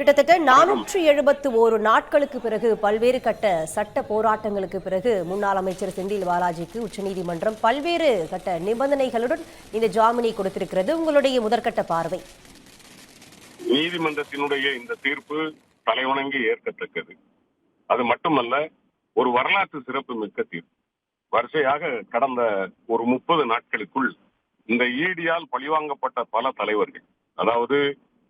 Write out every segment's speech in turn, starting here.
கிட்டத்தட்ட 471 நாட்களுக்கு பிறகு பல்வேறு கட்ட சட்ட போராட்டங்களுக்கு பிறகு முன்னாள் அமைச்சர் செந்தில் பாலாஜிக்கு உச்சநீதிமன்றம் பல்வேறு கட்ட நிபந்தனைகளுடன் இந்த ஜாமீனை கொடுத்திருக்கிறது. உங்களுடைய முதற்கட்ட பார்வை? நீதிமன்றத்தினுடைய இந்த தீர்ப்பு தலைவணங்கி ஏற்கத்தக்கது. அது மட்டுமல்ல, ஒரு வரலாற்று சிறப்பு மிக்க தீர்ப்பு. வரிசையாக கடந்த ஒரு 30 நாட்களுக்குள் இந்த ஈடியால் பழிவாங்கப்பட்ட பல தலைவர்கள், அதாவது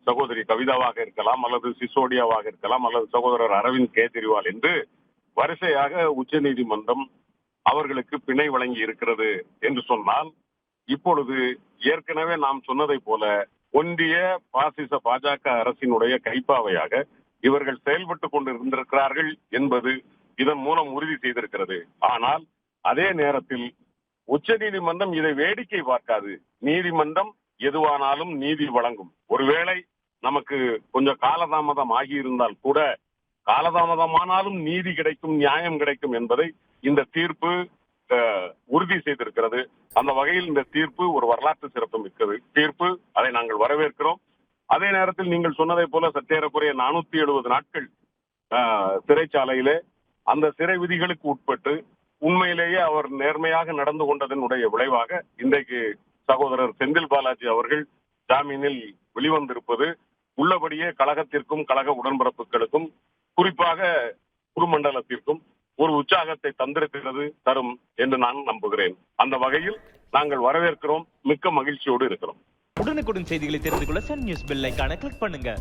சகோதரி கவிதாவாக இருக்கலாம், அல்லது சிசோடியாவாக இருக்கலாம், அல்லது சகோதரர் அரவிந்த் கெஜ்ரிவால் என்று வரிசையாக உச்ச நீதிமன்றம் அவர்களுக்கு பிணை வழங்கி இருக்கிறது என்று சொன்னால், இப்பொழுது ஏற்கனவே நாம் சொன்னதை போல ஒன்றிய பாசிச பாஜக அரசினுடைய கைப்பாவையாக இவர்கள் செயல்பட்டுக் கொண்டு இருந்திருக்கிறார்கள் என்பது இதன் மூலம் உறுதி செய்திருக்கிறது. ஆனால் அதே நேரத்தில் உச்ச நீதிமன்றம் இதை வேடிக்கை பார்க்காது. நீதிமன்றம் எதுவானாலும் நீதி வழங்கும். ஒருவேளை நமக்கு கொஞ்சம் காலதாமதம் ஆகியிருந்தால் கூட, காலதாமதமானாலும் நீதி கிடைக்கும், நியாயம் கிடைக்கும் என்பதை இந்த தீர்ப்பு உறுதி செய்திருக்கிறது. அந்த வகையில் இந்த தீர்ப்பு ஒரு வரலாற்று சிறப்பு மிக்கது தீர்ப்பு. அதை நாங்கள் வரவேற்கிறோம். அதே நேரத்தில் நீங்கள் சொன்னதை போல சற்றேறக்குறைய 470 நாட்கள் சிறைச்சாலையிலே அந்த சிறை விதிகளுக்கு உட்பட்டு உண்மையிலேயே அவர் நேர்மையாக நடந்து கொண்டதனுடைய விளைவாக இன்றைக்கு சகோதரர் செந்தில் பாலாஜி அவர்கள் ஜாமீனில் வெளிவந்திருப்பது உள்ளபடியே கழகத்திற்கும் கழக உடன்பிறப்புகளுக்கும் குறிப்பாக குருமண்டலத்திற்கும் ஒரு உற்சாகத்தை தரும் என்று நான் நம்புகிறேன். அந்த வகையில் நாங்கள் வரவேற்கிறோம், மிக்க மகிழ்ச்சியோடு இருக்கிறோம். உடனுக்குடன் செய்திகளை தெரிந்து கொள்ள சன் நியூஸ் பெல் ஐகானை கிளிக் பண்ணுங்க.